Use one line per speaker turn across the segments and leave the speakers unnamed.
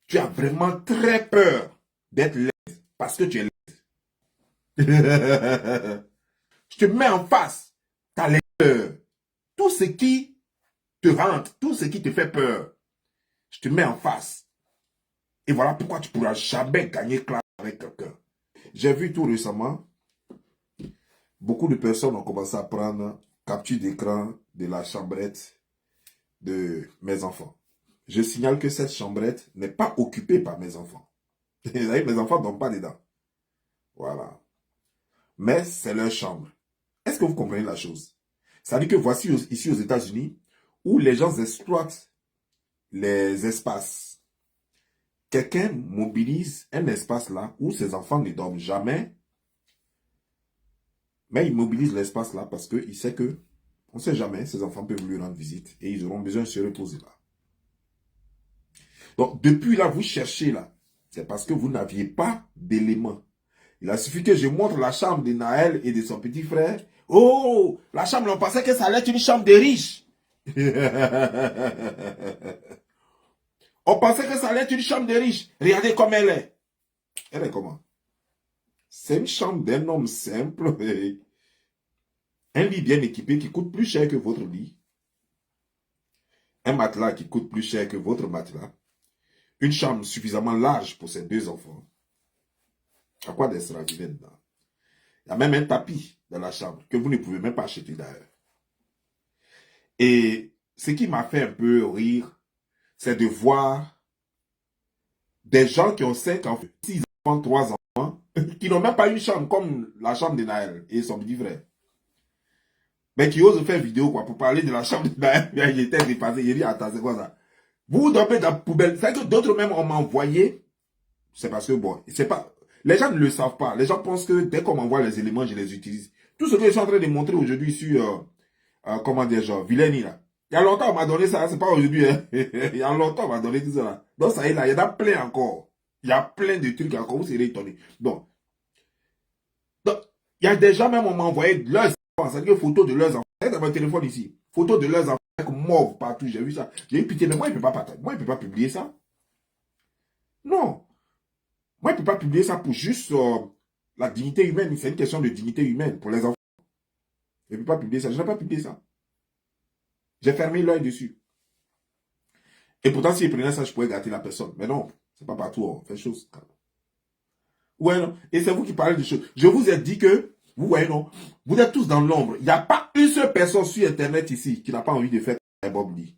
tu as vraiment très peur d'être laide parce que tu es laide. Je te mets en face ta laideur. Tout ce qui te rentre, tout ce qui te fait peur, je te mets en face. Et voilà pourquoi tu ne pourras jamais gagner classe avec quelqu'un. J'ai vu tout récemment, beaucoup de personnes ont commencé à prendre capture d'écran de la chambrette de mes enfants. Je signale que cette chambrette n'est pas occupée par mes enfants. Vous savez, mes enfants ne dorment pas dedans. Voilà. Mais c'est leur chambre. Est-ce que vous comprenez la chose? Ça veut dire que voici ici aux États-Unis, où les gens exploitent les espaces. Quelqu'un mobilise un espace là où ses enfants ne dorment jamais, mais il mobilise l'espace là parce qu'il sait que, on ne sait jamais, ses enfants peuvent lui rendre visite et ils auront besoin de se reposer là. Donc, depuis là, vous cherchez là. C'est parce que vous n'aviez pas d'éléments. Il a suffi que je montre la chambre de Naël et de son petit frère. Oh, la chambre, on pensait que ça allait être une chambre de riches. On pensait que ça allait être une chambre de riches. Regardez comme elle est. Elle est comment? C'est une chambre d'un homme simple. Un lit bien équipé qui coûte plus cher que votre lit. Un matelas qui coûte plus cher que votre matelas. Une chambre suffisamment large pour ses deux enfants. À quoi d'extraordinaire dedans? Il y a même un tapis dans la chambre que vous ne pouvez même pas acheter d'ailleurs. Et ce qui m'a fait un peu rire, c'est de voir des gens qui ont 5 enfants, 6 enfants, 3 enfants, qui n'ont même pas une chambre comme la chambre de Naël et son petit frère. Mais qui osent faire vidéo quoi, pour parler de la chambre de Naël. Il était dépassé, il dit, attends, c'est quoi ça? Vous dormez dans la poubelle. C'est que d'autres même on m'a envoyé. C'est parce que bon, c'est pas. Les gens ne le savent pas. Les gens pensent que dès qu'on m'envoie les éléments, je les utilise. Tout ce que je suis en train de montrer aujourd'hui sur, comment dire, genre, Vileni là. Il y a longtemps, on m'a donné ça, c'est pas aujourd'hui, hein. Il y a longtemps, on m'a donné tout ça là. Donc ça y est là, il y en a plein encore. Il y a plein de trucs encore, vous serez étonnés. Donc, il y a des gens même, on m'a envoyé leurs enfants, c'est-à-dire photos de leurs enfants. Regardez dans mon téléphone ici. Photos de leurs enfants avec mauve partout, j'ai vu ça. J'ai eu pitié, mais moi, il ne peut pas partager. Moi, il ne peut pas publier ça. Non. Moi, il ne peut pas publier ça pour juste la dignité humaine. C'est une question de dignité humaine pour les enfants. Il ne peut pas publier ça. Je n'ai pas publié ça. J'ai fermé l'œil dessus. Et pourtant, s'il prenait ça, je pourrais gâter la personne. Mais non, c'est pas partout, on fait chose. Ouais, non. Et c'est vous qui parlez de choses. Je vous ai dit que, vous voyez, non, vous êtes tous dans l'ombre. Il n'y a pas une seule personne sur Internet ici qui n'a pas envie de faire un Bob Lee.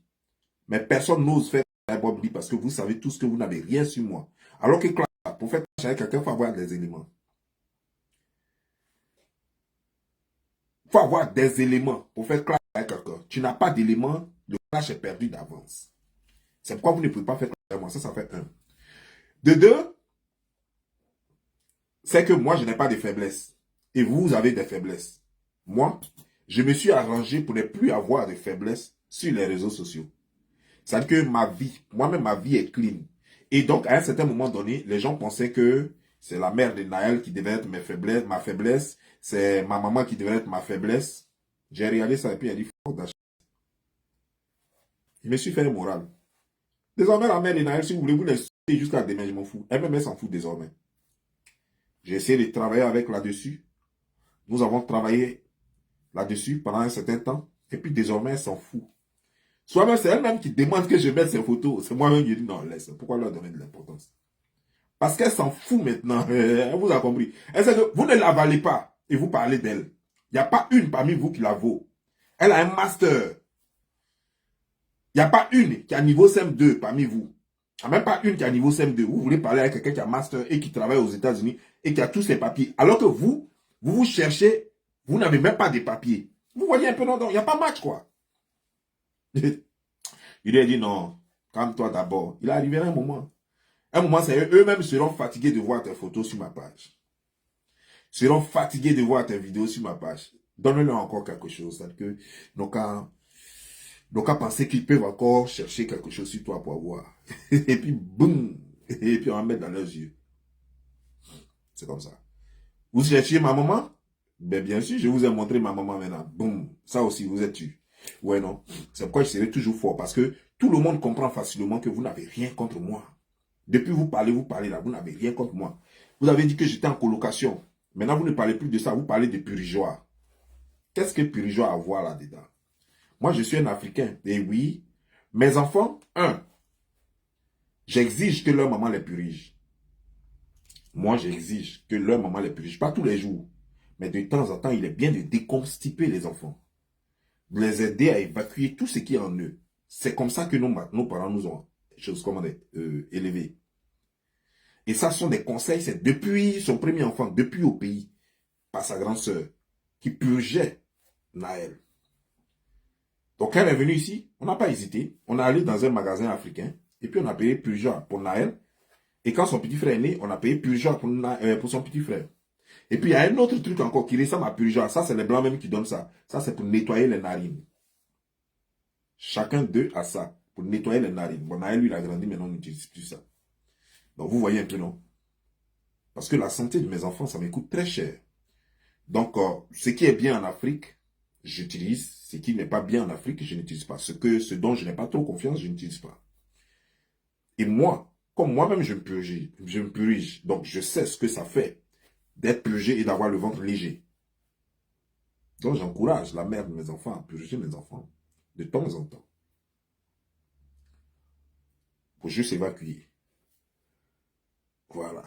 Mais personne n'ose faire un Bob Lee parce que vous savez tous que vous n'avez rien sur moi. Alors que pour faire clash avec quelqu'un, il faut avoir des éléments. Il faut avoir des éléments pour faire clash avec quelqu'un. Tu n'as pas d'éléments, le clash est perdu d'avance. C'est pourquoi vous ne pouvez pas faire clash avec moi. Ça fait un. De deux, c'est que moi, je n'ai pas de faiblesse. Et vous avez des faiblesses. Moi, je me suis arrangé pour ne plus avoir de faiblesse sur les réseaux sociaux. C'est-à-dire que ma vie, moi-même, ma vie est clean. Et donc, à un certain moment donné, les gens pensaient que c'est la mère de Naël qui devait être ma faiblesse. C'est ma maman qui devait être ma faiblesse. J'ai regardé ça et puis elle dit, faut d'achat. Je me suis fait un moral. Désormais, la mère de Naël, si vous voulez, vous l'insultez jusqu'à demain, je m'en fous. Elle-même, elle s'en fout désormais. J'ai essayé de travailler avec là-dessus. Nous avons travaillé là-dessus pendant un certain temps. Et puis désormais, elle s'en fout. Soit-même, c'est elle-même qui demande que je mette ses photos. C'est moi-même qui dis non, laisse. Pourquoi leur donner de l'importance? Parce qu'elle s'en fout maintenant. Elle vous a compris. Elle sait que vous ne la valez pas. Et vous parlez d'elle. Il n'y a pas une parmi vous qui la vaut. Elle a un master. Il n'y a pas une qui a niveau CM2 parmi vous. Il n'y a même pas une qui a niveau CM2. Vous voulez parler avec quelqu'un qui a master et qui travaille aux États-Unis et qui a tous ses papiers. Alors que vous cherchez, vous n'avez même pas de papiers. Vous voyez un peu, non, il n'y a pas match, quoi. Il lui a dit non, calme-toi d'abord. Il est arrivé à un moment. Un moment, c'est eux-mêmes seront fatigués de voir tes photos sur ma page. Seront fatigués de voir tes vidéos sur ma page. Donne-leur encore quelque chose. C'est-à-dire que donc à penser qu'ils peuvent encore chercher quelque chose sur toi pour avoir. Et puis, boum. Et puis, on va mettre dans leurs yeux. C'est comme ça. Vous cherchiez ma maman? Ben, bien sûr, je vous ai montré ma maman maintenant. Boum. Ça aussi, vous êtes tu. Ouais, non. C'est pourquoi je serai toujours fort. Parce que tout le monde comprend facilement que vous n'avez rien contre moi. Depuis vous parlez là, vous n'avez rien contre moi. Vous avez dit que j'étais en colocation. Maintenant, vous ne parlez plus de ça, vous parlez de purigeoire. Qu'est-ce que purigeoire a à voir là-dedans? Moi, je suis un Africain. Et oui, mes enfants, j'exige que leur maman les purige. Moi, j'exige que leur maman les purige. Pas tous les jours. Mais de temps en temps, il est bien de déconstiper les enfants. De les aider à évacuer tout ce qui est en eux. C'est comme ça que nos parents nous ont élevés. Et ça, ce sont des conseils, c'est depuis son premier enfant, depuis au pays, par sa grande sœur, qui purgeait Naël. Donc, quand elle est venue ici, on n'a pas hésité. On est allé dans un magasin africain, et puis on a payé purgeoir pour Naël. Et quand son petit frère est né, on a payé purgeoir pour son petit frère. Et puis, il y a un autre truc encore qui ressemble à purgeoir. Ça, c'est les blancs même qui donnent ça. Ça, c'est pour nettoyer les narines. Chacun d'eux a ça, pour nettoyer les narines. Bon, Naël, lui, il a grandi, maintenant, on n'utilise plus ça. Donc, vous voyez un peu, non? Parce que la santé de mes enfants, ça me coûte très cher. Donc, ce qui est bien en Afrique, j'utilise. Ce qui n'est pas bien en Afrique, je n'utilise pas. Ce dont je n'ai pas trop confiance, je n'utilise pas. Et moi, comme moi-même, je me purige. Donc, je sais ce que ça fait d'être purgé et d'avoir le ventre léger. Donc, j'encourage la mère de mes enfants à purger mes enfants de temps en temps. Pour juste évacuer. Voilà.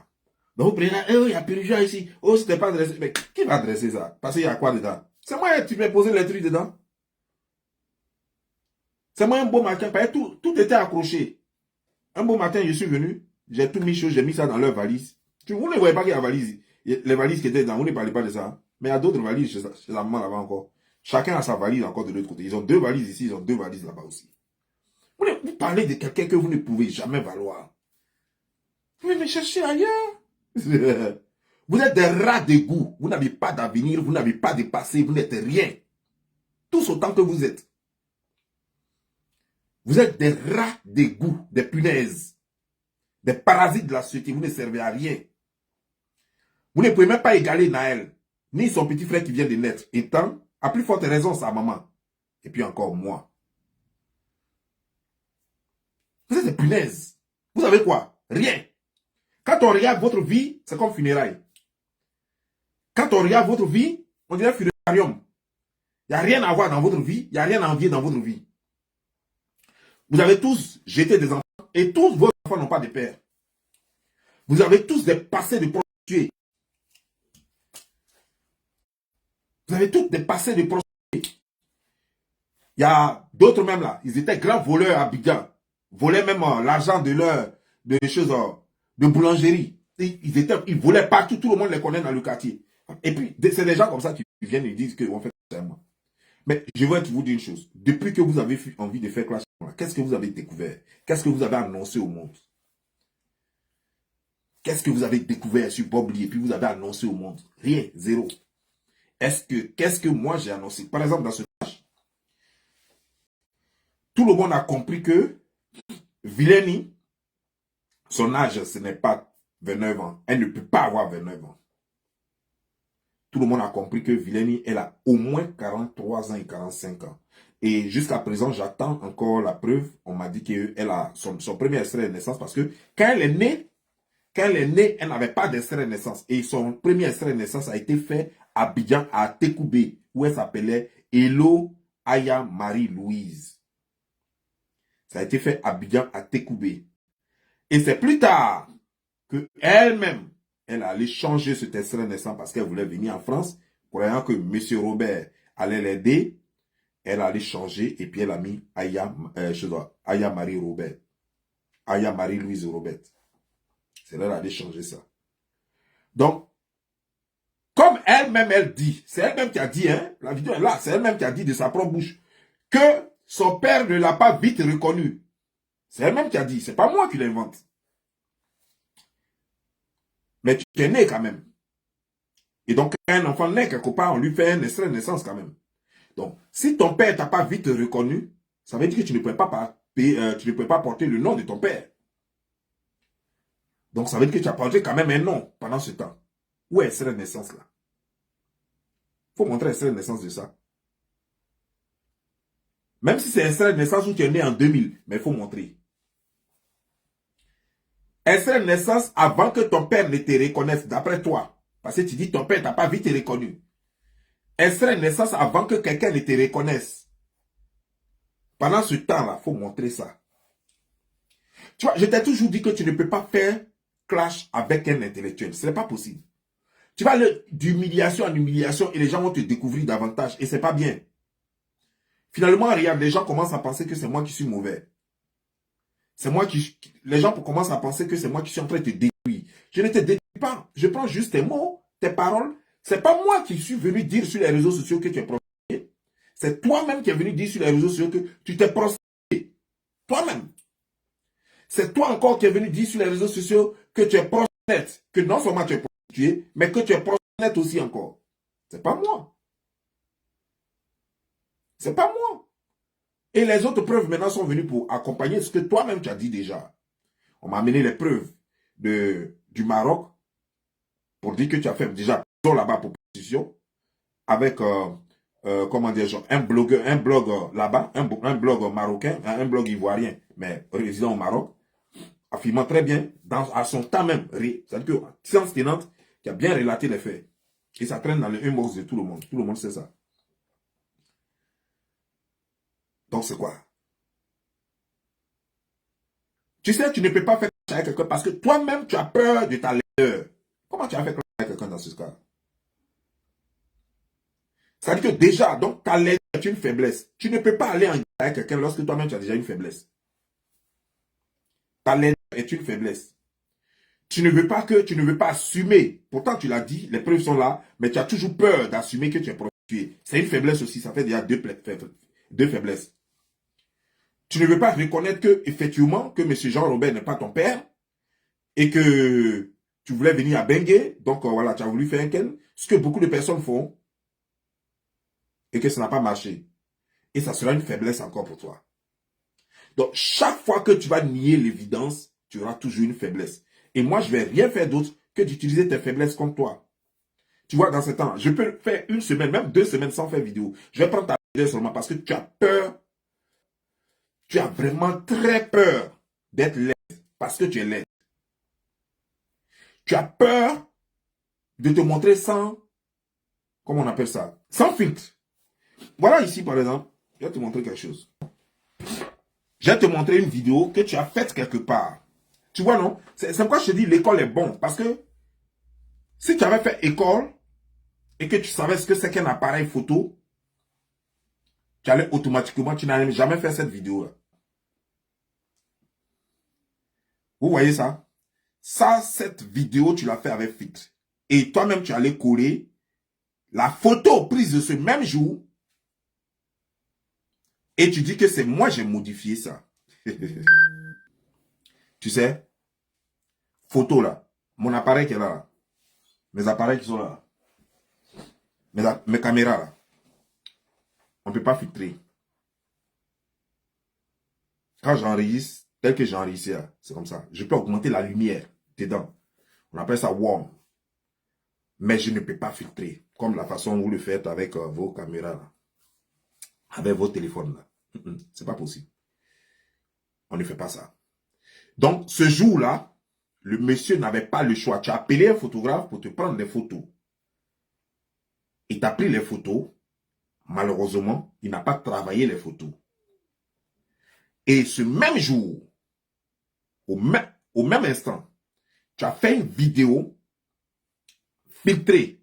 Donc, vous prenez, il y a purgé ici. Oh, c'était pas dressé. Mais qui va dresser ça? Parce qu'il y a quoi dedans? C'est moi qui m'ai posé les trucs dedans. C'est moi un beau matin. Tout était accroché. Un beau matin, je suis venu. J'ai tout mis chaud. J'ai mis ça dans leur valise. Vous ne voyez pas qu'il y a la valise. Les valises qui étaient dedans. Vous ne parlez pas de ça. Mais il y a d'autres valises chez la maman là-bas encore. Chacun a sa valise encore de l'autre côté. Ils ont 2 valises ici. Ils ont 2 valises là-bas aussi. Vous parlez de quelqu'un que vous ne pouvez jamais valoir. Vous pouvez me chercher ailleurs. Vous êtes des rats d'égout. Vous n'avez pas d'avenir. Vous n'avez pas de passé. Vous n'êtes rien. Tous autant que vous êtes. Vous êtes des rats d'égout, des punaises, des parasites de la société. Vous ne servez à rien. Vous ne pouvez même pas égaler Naël, ni son petit frère qui vient de naître, étant, à plus forte raison, sa maman. Et puis encore moi. Vous êtes des punaises. Vous savez quoi? Rien. Quand on regarde votre vie, c'est comme funérailles. Quand on regarde votre vie, on dirait funérarium. Il n'y a rien à voir dans votre vie, il n'y a rien à envier dans votre vie. Vous avez tous jeté des enfants et tous vos enfants n'ont pas de père. Vous avez tous des passés de prostituées. Vous avez tous des passés de prostituées. Il y a d'autres même là, ils étaient grands voleurs à Abidjan. Volaient même l'argent de choses de boulangerie. Ils volaient partout, tout le monde les connaît dans le quartier. Et puis, c'est des gens comme ça qui viennent et disent qu'on fait ça. Mais je veux vous dire une chose. Depuis que vous avez envie de faire clash, qu'est-ce que vous avez découvert? Qu'est-ce que vous avez annoncé au monde? Qu'est-ce que vous avez découvert sur Bob Lee et puis vous avez annoncé au monde? Rien, zéro. Qu'est-ce que moi j'ai annoncé? Par exemple, dans ce clash, tout le monde a compris que Vileni, son âge, ce n'est pas 29 ans. Elle ne peut pas avoir 29 ans. Tout le monde a compris que Vileni, elle a au moins 43 ans et 45 ans. Et jusqu'à présent, j'attends encore la preuve. On m'a dit qu'elle a son premier extrait de naissance parce que quand elle est née, elle n'avait pas d'extrait de naissance. Et son premier extrait de naissance a été fait à Abidjan, à Tekoubé, où elle s'appelait Elo Aya Marie-Louise. Ça a été fait à Abidjan, à Tekoubé. Et c'est plus tard que elle-même, elle allait changer ce extrait de naissance parce qu'elle voulait venir en France, croyant que M. Robert allait l'aider. Elle allait changer et puis elle a mis Aya Marie Robert. Aya Marie-Louise Robert. C'est là qu'elle allait changer ça. Donc, comme elle-même, elle dit, c'est elle-même qui a dit, hein, la vidéo est là, c'est elle-même qui a dit de sa propre bouche, que son père ne l'a pas vite reconnu. C'est elle-même qui a dit, c'est pas moi qui l'invente. Mais tu es né quand même. Et donc, quand un enfant naît quelque part, on lui fait un extrait de naissance quand même. Donc, si ton père t'a pas vite reconnu, ça veut dire que tu ne pouvais pas porter le nom de ton père. Donc, ça veut dire que tu as porté quand même un nom pendant ce temps. Où est l'extrait de naissance là? Il faut montrer l'extrait de naissance de ça. Même si c'est l'extrait de naissance où tu es né en 2000, mais il faut montrer. Elle serait naissance avant que ton père ne te reconnaisse, d'après toi. Parce que tu dis ton père t'a pas vite reconnu. Elle serait naissance avant que quelqu'un ne te reconnaisse. Pendant ce temps-là, il faut montrer ça. Tu vois, je t'ai toujours dit que tu ne peux pas faire clash avec un intellectuel. Ce n'est pas possible. Tu vas aller d'humiliation en humiliation et les gens vont te découvrir davantage. Et ce n'est pas bien. Finalement, regarde, les gens commencent à penser que c'est moi qui suis mauvais. C'est moi qui... Les gens commencent à penser que c'est moi qui suis en train de te détruire. Je ne te détruis pas. Je prends juste tes mots, tes paroles. Ce n'est pas moi qui suis venu dire sur les réseaux sociaux que tu es prostitué. C'est toi-même qui es venu dire sur les réseaux sociaux que tu t'es prostitué. Toi-même. C'est toi encore qui es venu dire sur les réseaux sociaux que tu es prostituée. Que non seulement tu es prostitué, mais que tu es prostituée aussi encore. C'est pas moi. C'est pas moi. Et les autres preuves maintenant sont venues pour accompagner ce que toi-même tu as dit déjà. On m'a amené les preuves du Maroc pour dire que tu as fait déjà là-bas pour prostitution avec, comment dire, un blog là-bas, un blog marocain, un blog ivoirien, mais résident au Maroc, affirmant très bien, à son temps même, c'est-à-dire que science tenante, qui a bien relaté les faits. Et ça traîne dans le inbox de tout le monde. Tout le monde sait ça. Donc c'est quoi? Tu sais, tu ne peux pas faire avec quelqu'un parce que toi-même, tu as peur de ta laideur. Comment tu as fait avec quelqu'un dans ce cas? C'est-à-dire que déjà, donc ta laideur est une faiblesse. Tu ne peux pas aller en guerre avec quelqu'un lorsque toi-même tu as déjà une faiblesse. Ta laideur est une faiblesse. Tu ne veux pas assumer. Pourtant, tu l'as dit, les preuves sont là, mais tu as toujours peur d'assumer que tu es prostitué. C'est une faiblesse aussi. Ça fait déjà deux faiblesses. Tu ne veux pas reconnaître que, effectivement, que M. Jean-Robert n'est pas ton père et que tu voulais venir à Bengué. Donc, voilà, tu as voulu faire un ken. Ce que beaucoup de personnes font et que ça n'a pas marché. Et ça sera une faiblesse encore pour toi. Donc, chaque fois que tu vas nier l'évidence, tu auras toujours une faiblesse. Et moi, je ne vais rien faire d'autre que d'utiliser tes faiblesses contre toi. Tu vois, dans ce temps, je peux faire une semaine, même 2 semaines sans faire vidéo. Je vais prendre ta vidéo seulement parce que tu as peur. Tu as vraiment très peur d'être laid parce que tu es laid. Tu as peur de te montrer sans, comment on appelle ça, sans filtre. Voilà ici, par exemple, je vais te montrer quelque chose. Je vais te montrer une vidéo que tu as faite quelque part. Tu vois, non? C'est pourquoi je te dis l'école est bon. Parce que si tu avais fait école et que tu savais ce que c'est qu'un appareil photo, tu allais automatiquement, tu n'allais jamais faire cette vidéo-là. Vous voyez ça? Ça, cette vidéo, tu l'as fait avec filtre. Et toi-même, tu allais coller la photo prise de ce même jour. Et tu dis que c'est moi, j'ai modifié ça. Tu sais, photo là, mon appareil qui est là, mes appareils qui sont là, mes caméras là, on ne peut pas filtrer. Quand j'enregistre, tel que j'enregistre là, c'est comme ça. Je peux augmenter la lumière dedans. On appelle ça warm. Mais je ne peux pas filtrer, comme la façon dont vous le faites avec vos caméras là, avec vos téléphones là. C'est pas possible. On ne fait pas ça. Donc, ce jour-là, le monsieur n'avait pas le choix. Tu as appelé un photographe pour te prendre des photos. Il t'a pris les photos. Malheureusement, il n'a pas travaillé les photos. Et ce même jour, au même instant, tu as fait une vidéo filtrée.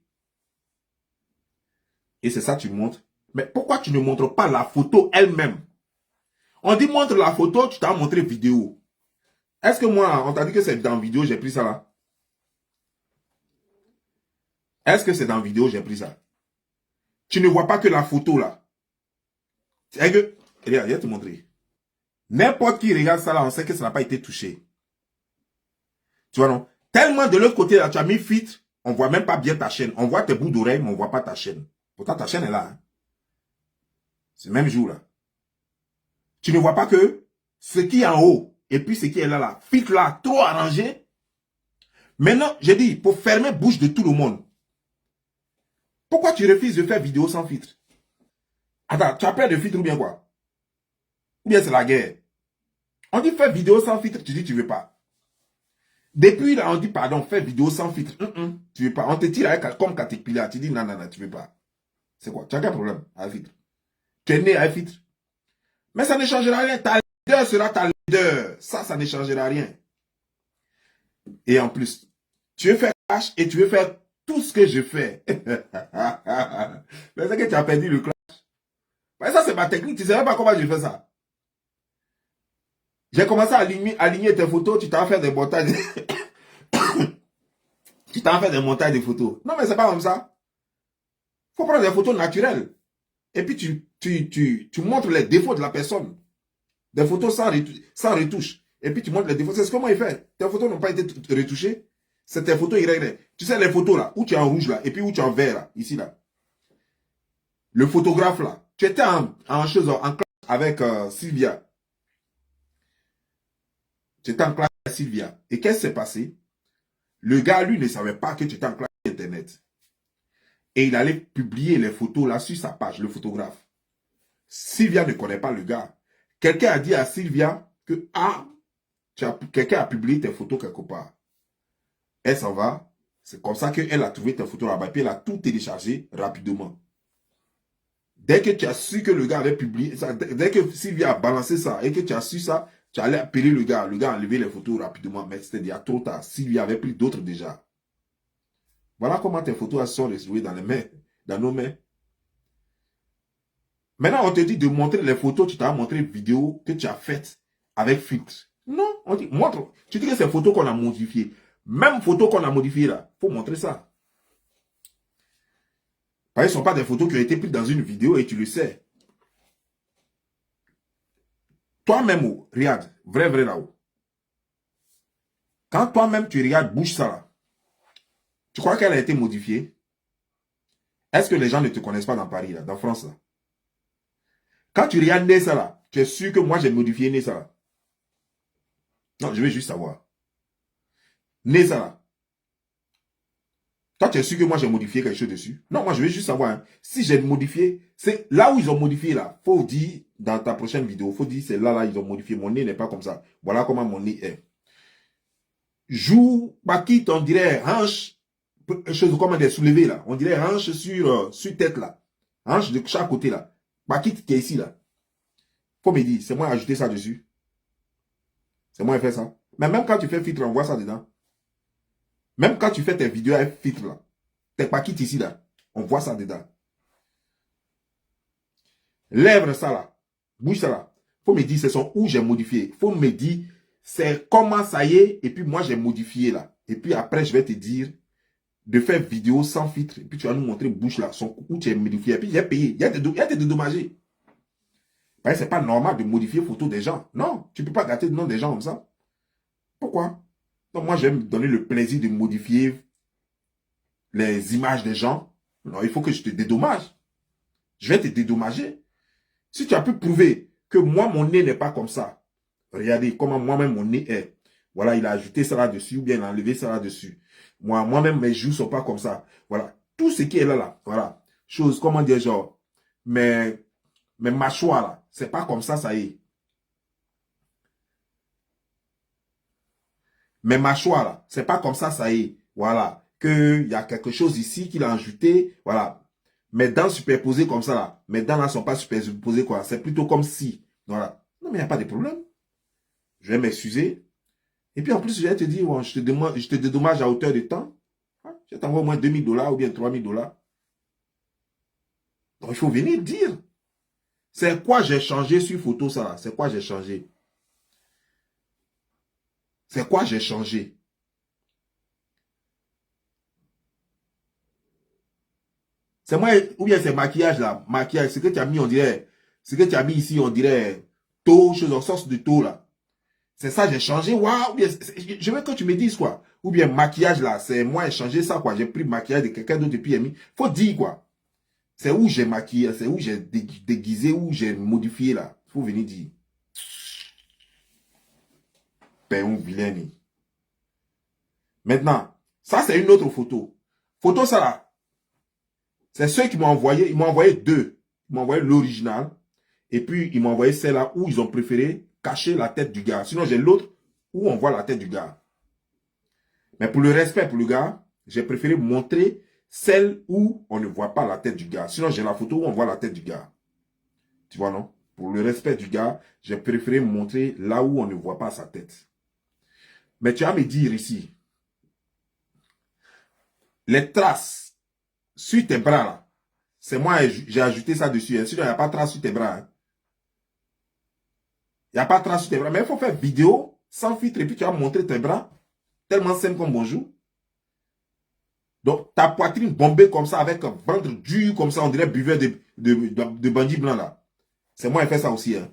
Et c'est ça que tu montres. Mais pourquoi tu ne montres pas la photo elle-même? On dit montre la photo, tu t'as montré vidéo. Est-ce que moi, on t'a dit que c'est dans vidéo, j'ai pris ça là? Est-ce que c'est dans vidéo, j'ai pris ça? Tu ne vois pas que la photo là. Regarde, je vais te montrer. N'importe qui regarde ça là, on sait que ça n'a pas été touché. Tu vois non? Tellement de l'autre côté là, tu as mis filtre, on ne voit même pas bien ta chaîne. On voit tes bouts d'oreilles, mais on ne voit pas ta chaîne. Pourtant, ta chaîne est là. Hein? C'est le même jour là. Tu ne vois pas que ce qui est en haut et puis ce qui est là, filtre là, trop arrangé. Maintenant, j'ai dit, pour fermer bouche de tout le monde. Pourquoi tu refuses de faire vidéo sans filtre? Attends, tu as peur de filtre ou bien quoi? Ou bien c'est la guerre? On dit faire vidéo sans filtre, tu dis tu veux pas. Depuis là, on dit, pardon, fais vidéo sans filtre. Tu veux pas. On te tire avec, comme Caterpillar. Tu dis, non, non, non, tu veux pas. C'est quoi? Tu as quel problème avec filtre? Tu es né avec filtre. Mais ça ne changera rien. Ta leader sera ta leader. Ça ne changera rien. Et en plus, tu veux faire clash et tu veux faire tout ce que je fais. Mais c'est que tu as perdu le clash. Mais ça, c'est ma technique. Tu ne sais pas comment je fais ça. J'ai commencé à aligner tes photos. Tu t'en fais des montages. Tu t'en fais des montages de photos. Non, mais c'est pas comme ça. Il faut prendre des photos naturelles. Et puis, tu montres les défauts de la personne. Des photos sans retouche. Et puis, tu montres les défauts. C'est ce que moi, il fait. Tes photos n'ont pas été retouchées. C'est tes photos irrégulières. Tu sais, les photos là, où tu es en rouge là, et puis où tu es en vert là, ici là. Le photographe là, tu étais en classe avec Sylvia. Tu étais en classe avec Sylvia. Et qu'est-ce qui s'est passé? Le gars, lui, ne savait pas que tu étais en classe Internet. Et il allait publier les photos là sur sa page, le photographe. Sylvia ne connaît pas le gars. Quelqu'un a dit à Sylvia que, quelqu'un a publié tes photos quelque part. Elle s'en va. C'est comme ça qu'elle a trouvé tes photos là-bas. Puis elle a tout téléchargé rapidement. Dès que tu as su que le gars avait publié ça, dès que Sylvia a balancé ça et que tu as su ça, tu allais appeler le gars. Le gars a enlevé les photos rapidement. Mais c'était déjà trop tard. Sylvia avait pris d'autres déjà. Voilà comment tes photos sont retrouvées dans les mains, dans nos mains. Maintenant, on te dit de montrer les photos, tu t'as montré une vidéo que tu as faite avec filtre. Non, on dit, montre. Tu dis que c'est photos qu'on a modifiées. Même photos qu'on a modifiées là, il faut montrer ça. Parce que ce ne sont pas des photos qui ont été prises dans une vidéo et tu le sais. Toi-même, regarde, vrai là-haut. Quand toi-même tu regardes bouge ça là, tu crois qu'elle a été modifiée? Est-ce que les gens ne te connaissent pas dans Paris, là, dans France là? Quand tu regardes Nessa là, tu es sûr que moi j'ai modifié Nessa là? Non, je veux juste savoir. Nessa là. Toi, tu es sûr que moi j'ai modifié quelque chose dessus? Non, moi je veux juste savoir. Hein. Si j'ai modifié, c'est là où ils ont modifié là. Faut dire dans ta prochaine vidéo, faut dire c'est là ils ont modifié. Mon nez n'est pas comme ça. Voilà comment mon nez est. Joue, Bakit, on dirait hanche, chose comme des soulevés là. On dirait hanche sur tête là. Hanche de chaque côté là. Bakit qui est ici là. Faut me dire, c'est moi ajouter ça dessus. C'est moi qui fais ça. Mais même quand tu fais filtre, on voit ça dedans. Même quand tu fais tes vidéos avec filtre là, tes Bakit ici là, on voit ça dedans. Lèvres ça là, bouge ça là. Faut me dire, c'est son où j'ai modifié. Faut me dire, c'est comment ça y est, et puis moi j'ai modifié là. Et puis après, je vais te dire de faire vidéo sans filtre. Et puis tu vas nous montrer bouche là, son où tu as modifié. Et puis j'ai payé. Il y a des dédommagés. Parce que c'est pas normal de modifier photo des gens. Non, tu peux pas gâter le nom des gens comme ça. Pourquoi? Donc moi, je vais me donner le plaisir de modifier les images des gens. Non, il faut que je te dédommage. Je vais te dédommager. Si tu as pu prouver que moi, mon nez n'est pas comme ça, regardez comment moi-même mon nez est. Voilà, il a ajouté ça là-dessus ou bien il a enlevé ça là-dessus. Moi-même, mes joues ne sont pas comme ça. Voilà. Tout ce qui est là. Voilà. Chose, comment dire, genre, mes mâchoires là, c'est pas comme ça y est. Mes mâchoires là, c'est pas comme ça y est. Voilà. Qu'il y a quelque chose ici qu'il a ajouté. Voilà. Mes dents superposées comme ça là. Mes dents là sont pas superposées quoi. C'est plutôt comme si. Voilà. Non, mais il n'y a pas de problème. Je vais m'excuser. Et puis en plus, je vais te dire, ouais, je te dédommage à hauteur de temps. Je t'envoie au moins $2000 ou bien $3000. Donc il faut venir dire. C'est quoi j'ai changé sur photo ça là? C'est quoi j'ai changé? C'est quoi j'ai changé? C'est moi, ou bien c'est maquillage là. Maquillage, ce que tu as mis, on dirait. Ce que tu as mis ici, on dirait taux, chose en sorte de taux là. C'est ça, j'ai changé. Waouh! Je veux que tu me dises quoi. Ou bien maquillage là, c'est moi j'ai changé ça quoi. J'ai pris le maquillage de quelqu'un d'autre et puis j'ai mis. Faut dire quoi. C'est où j'ai maquillé, c'est où j'ai déguisé, où j'ai modifié là. Faut venir dire. Ben, vilain. Maintenant, ça c'est une autre photo. Photo ça là. C'est ceux qui m'ont envoyé, ils m'ont envoyé deux. Ils m'ont envoyé l'original. Et puis, ils m'ont envoyé celle-là où ils ont préféré cacher la tête du gars. Sinon, j'ai l'autre où on voit la tête du gars. Mais pour le respect pour le gars, j'ai préféré montrer celle où on ne voit pas la tête du gars. Sinon, j'ai la photo où on voit la tête du gars. Tu vois, non? Pour le respect du gars, j'ai préféré montrer là où on ne voit pas sa tête. Mais tu vas me dire ici, les traces sur tes bras là, c'est moi, j'ai ajouté ça dessus. Hein. Sinon, il n'y a pas de traces sur tes bras. Hein. Il n'y a pas de traces sur tes bras. Mais il faut faire vidéo sans filtre et puis tu vas montrer tes bras. Tellement simple comme bonjour. Donc, ta poitrine bombée comme ça, avec un ventre dur comme ça, on dirait buveur de bandit blanc là. C'est moi qui fais ça aussi. Hein.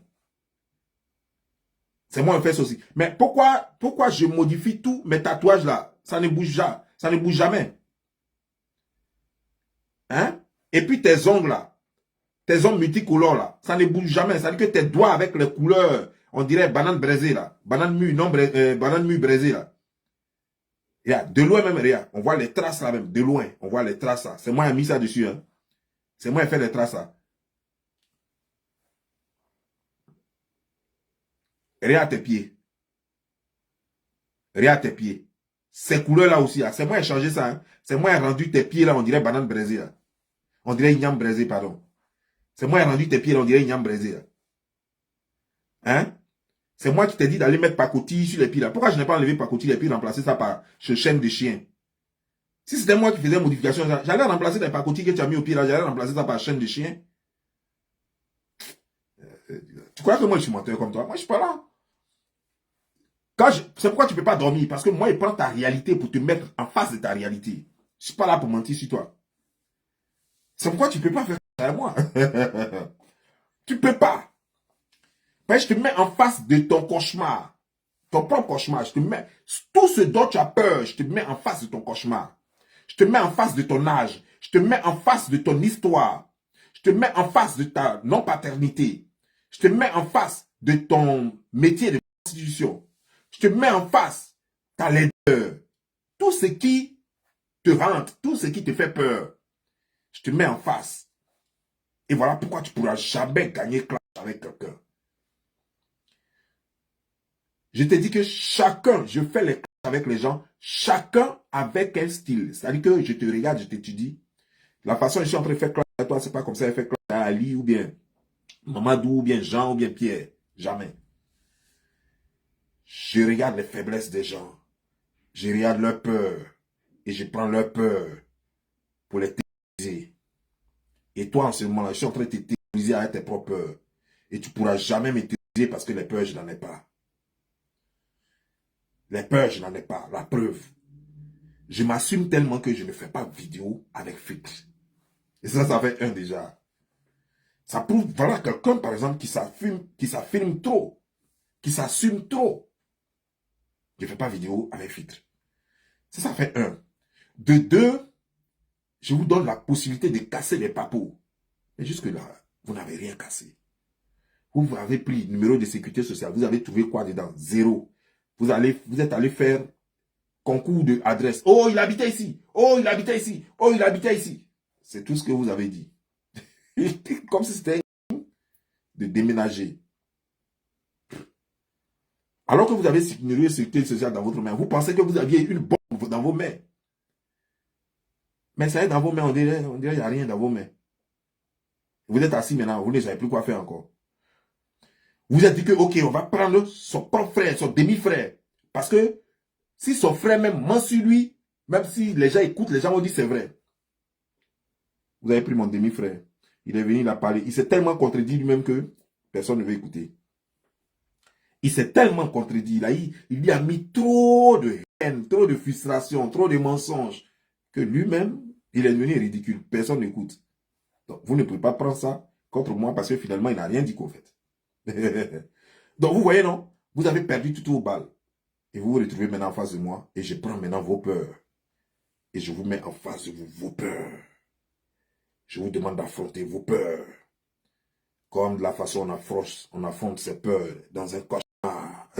C'est moi qui fais ça aussi. Mais pourquoi je modifie tous mes tatouages là? Ça ne bouge jamais. Ça ne bouge jamais. Hein? Et puis tes ongles là, tes ongles multicolores là, ça ne bouge jamais. Ça veut dire que tes doigts avec les couleurs, on dirait banane braisée là. Banane mûre, non, banane mûre braisée là. Regarde, de loin même, regarde, on voit les traces là même, de loin, on voit les traces là. C'est moi qui ai mis ça dessus. Hein. C'est moi qui ai fait les traces là. Regarde tes pieds. Regarde tes pieds. Ces couleurs-là aussi, c'est moi qui ai changé ça. Hein. C'est moi qui ai rendu tes pieds là, on dirait banane braisée là. On dirait igname braisée, pardon. C'est moi qui ai rendu tes pieds là, on dirait igname braisée là. Hein? C'est moi qui t'ai dit d'aller mettre pacotille sur les pieds là. Pourquoi je n'ai pas enlevé pacotille et puis remplacer ça par ce chaîne de chien? Si c'était moi qui faisais modification, j'allais remplacer les pacotilles que tu as mis au pied là, j'allais remplacer ça par chaîne de chien. Tu crois que moi je suis menteur comme toi? Moi je suis pas là. C'est pourquoi tu ne peux pas dormir. Parce que moi, je prends ta réalité pour te mettre en face de ta réalité. Je ne suis pas là pour mentir sur toi. C'est pourquoi tu ne peux pas faire ça à moi. Tu ne peux pas. Mais je te mets en face de ton cauchemar. Ton propre cauchemar. Je te mets tout ce dont tu as peur. Je te mets en face de ton cauchemar. Je te mets en face de ton âge. Je te mets en face de ton histoire. Je te mets en face de ta non-paternité. Je te mets en face de ton métier de prostitution. Je te mets en face ta laideur. Tout ce qui te rentre, tout ce qui te fait peur, je te mets en face. Et voilà pourquoi tu ne pourras jamais gagner clash avec quelqu'un. Je te dis que chacun, je fais les clashs avec les gens, chacun avec un style. C'est-à-dire que je te regarde, je t'étudie. La façon dont je suis en train de faire clash avec toi, c'est pas comme ça, je fais clash à Ali ou bien Mamadou ou bien Jean ou bien Pierre. Jamais. Je regarde les faiblesses des gens. Je regarde leur peur. Et je prends leur peur pour les terroriser. Et toi, en ce moment-là, je suis en train de te terroriser avec tes propres peurs. Et tu ne pourras jamais me terroriser parce que les peurs, je n'en ai pas. Les peurs, je n'en ai pas. La preuve. Je m'assume tellement que je ne fais pas de vidéo avec filtre. Et ça fait un déjà. Ça prouve, voilà, quelqu'un, par exemple, qui s'affirme trop. Qui s'assume trop. Je ne fais pas de vidéo avec filtre. Ça fait un. De deux, je vous donne la possibilité de casser les papos. Mais jusque-là, vous n'avez rien cassé. Vous avez pris le numéro de sécurité sociale. Vous avez trouvé quoi dedans? Zéro. Vous êtes allé faire concours d'adresse. Oh, il habitait ici. Oh, il habitait ici. Oh, il habitait ici. C'est tout ce que vous avez dit. Comme si c'était de déménager. Alors que vous avez le numéro de sécurité sociale dans votre main, vous pensez que vous aviez une bombe dans vos mains. Mais ça est dans vos mains, on dirait qu'il n'y a rien dans vos mains. Vous êtes assis maintenant, vous ne savez plus quoi faire encore. Vous êtes dit que, ok, on va prendre son propre frère, son demi-frère. Parce que si son frère même ment sur lui, même si les gens écoutent, les gens vont dire c'est vrai. Vous avez pris mon demi-frère. Il est venu, il a parlé. Il s'est tellement contredit lui-même que personne ne veut écouter. Il s'est tellement contredit. Il lui a mis trop de haine, trop de frustration, trop de mensonges, que lui-même, il est devenu ridicule. Personne n'écoute. Donc, vous ne pouvez pas prendre ça contre moi parce que finalement, il n'a rien dit qu'au fait. Donc, vous voyez, non? Vous avez perdu tout au bal. Et vous vous retrouvez maintenant en face de moi. Et je prends maintenant vos peurs. Et je vous mets en face de vous, vos peurs. Je vous demande d'affronter vos peurs. Comme de la façon on affronte ses peurs dans un cauchemar.